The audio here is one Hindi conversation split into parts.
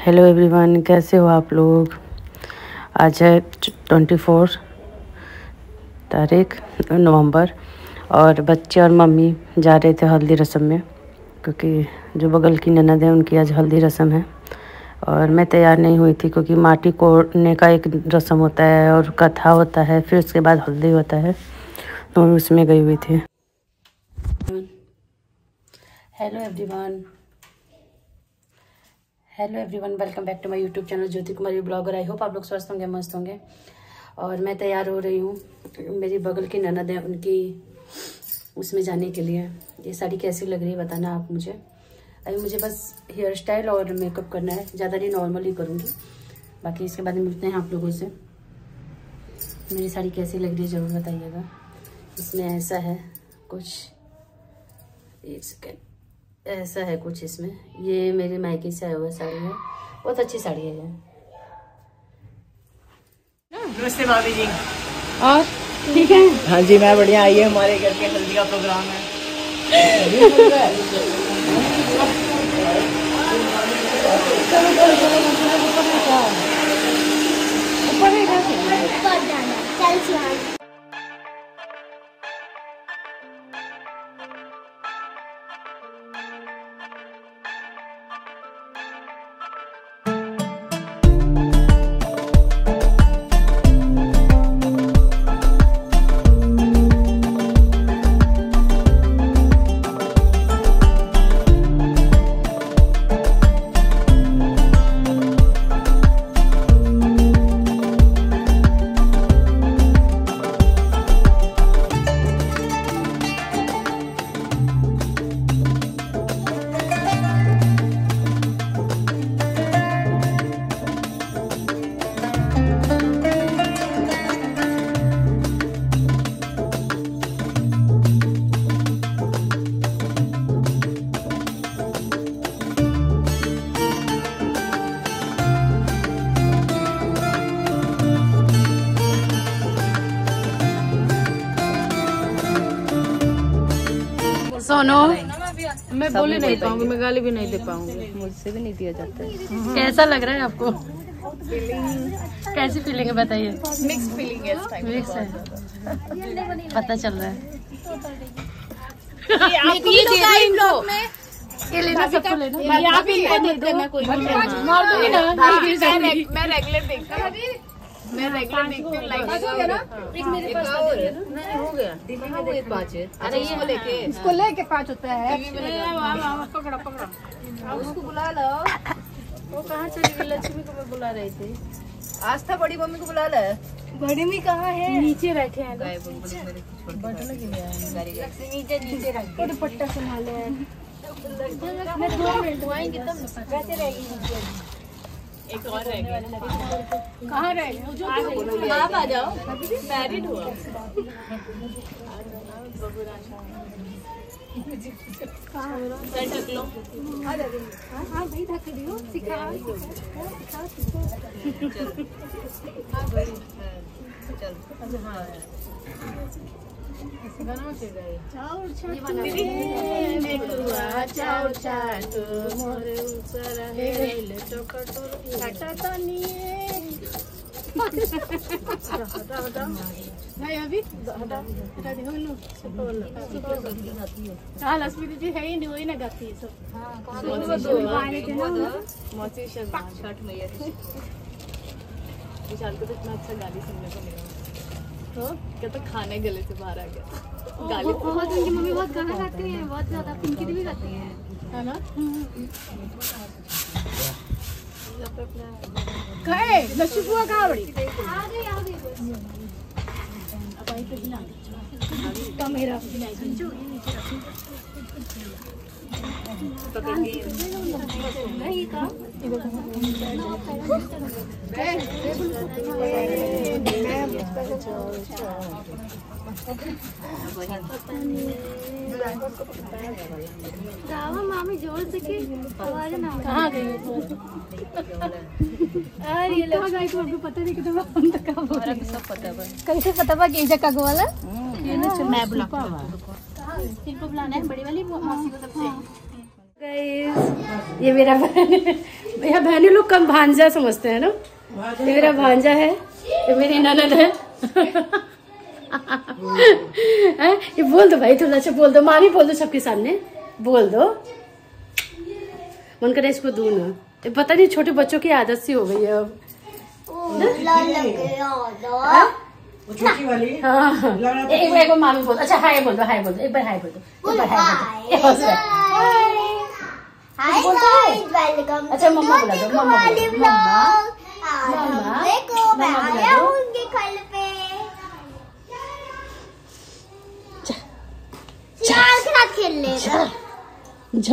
हेलो एवरीवन, कैसे हो आप लोग। आज है 24 तारीख नवंबर और बच्चे और मम्मी जा रहे थे हल्दी रस्म में, क्योंकि जो बगल की ननद है उनकी आज हल्दी रस्म है। और मैं तैयार नहीं हुई थी क्योंकि माटी कोड़ने का एक रस्म होता है और कथा होता है, फिर उसके बाद हल्दी होता है, तो मैं उसमें गई हुई थी। Hello everyone, welcome back to my YouTube channel Jyoti Kumari blogger. I hope आप लोग स्वस्थ होंगे, मस्त होंगे। और मैं तैयार हो रही हूँ, मेरी बगल की ननद है उनकी उसमें जाने के लिए। ये साड़ी कैसी लग रही है बताना आप मुझे। अभी मुझे बस हेयर स्टाइल और मेकअप करना है, ज़्यादा नहीं, नॉर्मल ही करूँगी। बाकी इसके बाद मिलते हैं आप लोगों से। मेरी साड़ी कैसी लग रही है ज़रूर बताइएगा। इसमें ऐसा है कुछ, एक सेकेंड, ऐसा है कुछ इसमें। ये मेरे मायके से आया हुआ साड़ी है, बहुत अच्छी साड़ी है ये। नमस्ते भाभी जी। और ठीक है? हाँ जी, मैं बढ़िया। आइए, हमारे घर के हल्दी का प्रोग्राम है। सोनो, मैं बोल ही नहीं पाऊंगी, मैं गाली भी नहीं दे पाऊंगी, मुझसे भी नहीं दिया जाता है। कैसा लग रहा है आपको? कैसी फीलिंग है बताइए? मिक्स फीलिंग है इस टाइम। मिक्स है, पता चल रहा है। ये लेना, सबको लेना। आप इनको दे देना, कोई मार दूंगी ना। मैं रेगुलर देखता हूँ, मैं रेगुलर देखती हूँ। लाइक एक मेरे पास नहीं हो गया, दिल्ली में देख 5 है। अरे इसको लेके 5 होता है। पकड़ा पकड़ा, उसको बुला लो। वो कहाँ चली गई? लक्ष्मी को मैं बुला रही थी। आस्था बड़ी मम्मी को बुला ले। बड़ी मम्मी कहाँ है? नीचे बैठे हैं। लक्ष्मी नीचे रख, दुपट्टा संभाले। 2 मिनट आएंगे तब वैसे रहेगी। एक और रह गया। कहाँ रह गए? आप आ जाओ, मैरिड हुआ। ढक लो। हाँ भाई, ढक दियो। सिखा लक्ष्मी दीदी है ही नहीं, वही ना गाती है सब। छठ मैया विशाल को तो इतना अच्छा गाली सुनने को मिला। तो क्या तो खाने गले से बाहर आ गया गाली। बहुत उनकी मम्मी बहुत गाना गाती है, बहुत ज्यादा। पिंकी भी गाती है ना। कहे नशीब हुआ कहाँ बड़ी आ गई। अब आई तो बिना मेरा नहीं का मामी जोर से की आवाज ना कहाँ गई? अरे ये लोग गाय को अभी पता नहीं कितना हम तक कब हो रहा है, सब पता है। कैसे पता बा कि जगह का वाला ये ना मैं बुला फिर को बुलाना है बड़ी वाली मौसी को सबसे गाइस, ये मेरा बहन है। भैया बहनी लोग कम भांजा समझते हैं ना। ये मेरा भांजा है, ये मेरी ननद है। ये बोल दो भाई, थोड़ा सा बोल दो, मामी बोल दो सबके सामने, बोल दो। मन करे इसको दूं ना, पता नहीं छोटे बच्चों की आदत सी हो गई है अब। छोटी वाली। हाँ, एक बार मामी बोल। अच्छा हाय बोल दो, हाय बोल दो, एक बार हाय बोल दो, एक बार हाय बोल दो। अच्छा मम्मा बुला दो, मम्मा खेल ले झ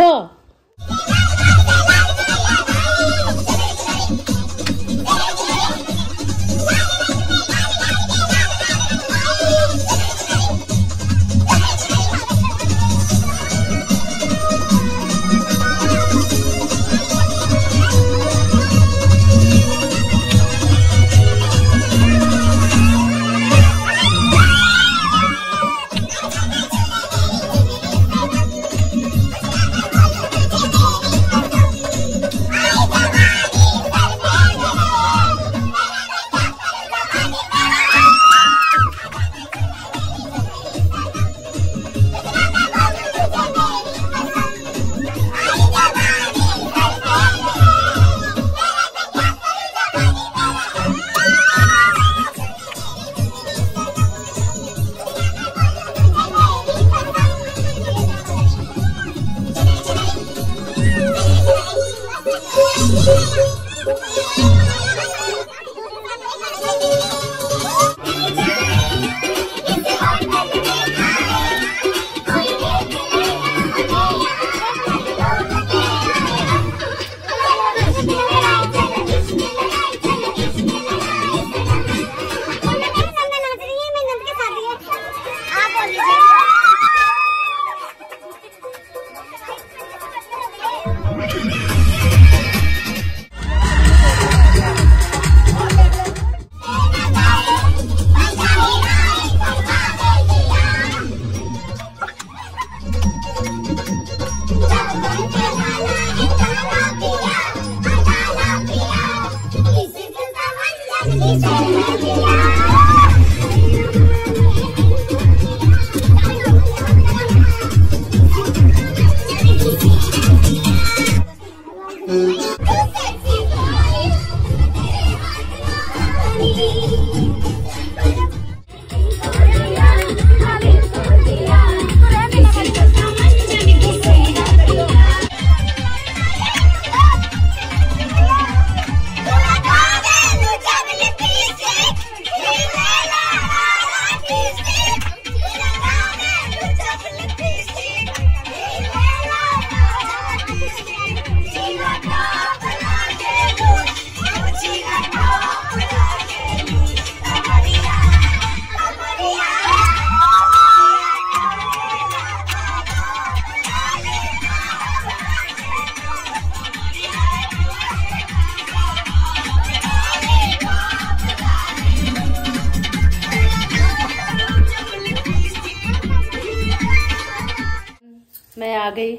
मैं आ गई।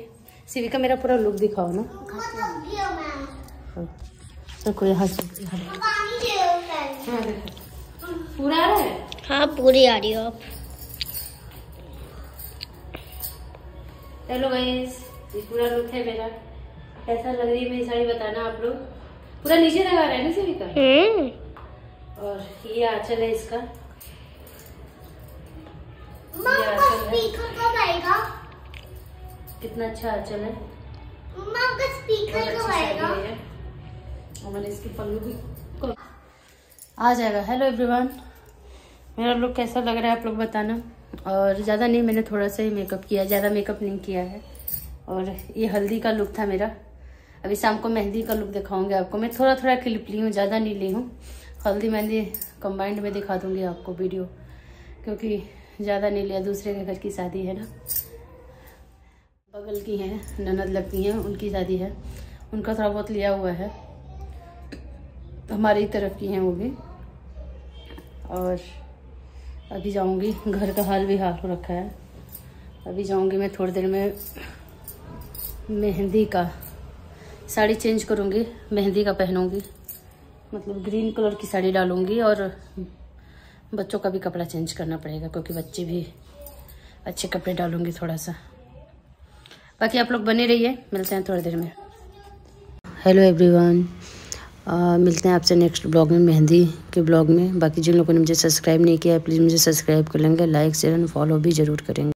सिविका मेरा पूरा लुक दिखाओ ना। देखो यहाँ से पूरा आ रहा है। हाँ पूरी आ रही हो आप। हेलो गाइस, ये पूरा लुक है मेरा। कैसा लग रही है मेरी साड़ी बताना आप लोग। पूरा नीचे लगा रहा है ना सिविका। और ये आंचल है इसका। कितना अच्छा आंचल है। और मैंने इसकी पल्लू भी आ जाएगा। हेलो एवरीवन, मेरा लुक कैसा लग रहा है आप लोग बताना। और ज़्यादा नहीं, मैंने थोड़ा सा ही मेकअप किया, ज़्यादा मेकअप नहीं किया है। और ये हल्दी का लुक था मेरा। अभी शाम को मेहंदी का लुक दिखाऊंगी आपको। मैं थोड़ा थोड़ा क्लिप ली हूँ, ज़्यादा नहीं ली हूँ। हल्दी मेहंदी कंबाइंड में दिखा दूंगी आपको वीडियो, क्योंकि ज़्यादा नहीं लिया। दूसरे के घर की शादी है ना, बगल की हैं, ननद लगती हैं, उनकी शादी है। उनका थोड़ा बहुत लिया हुआ है। हमारी तरफ की हैं वो भी। और अभी जाऊंगी, घर का हाल भी हाल हो रखा है। अभी जाऊंगी मैं थोड़ी देर में मेहंदी का साड़ी चेंज करूँगी, मेहंदी का पहनूँगी, मतलब ग्रीन कलर की साड़ी डालूँगी। और बच्चों का भी कपड़ा चेंज करना पड़ेगा क्योंकि बच्चे भी अच्छे कपड़े डालूँगी थोड़ा सा। बाकी आप लोग बने रहिए, मिलते हैं थोड़ी देर में। हेलो एवरीवन, मिलते हैं आपसे नेक्स्ट ब्लॉग में, मेहंदी के ब्लॉग में। बाकी जिन लोगों ने मुझे सब्सक्राइब नहीं किया है प्लीज़ मुझे सब्सक्राइब कर लेंगे, लाइक शेयर एंड फॉलो भी ज़रूर करेंगे।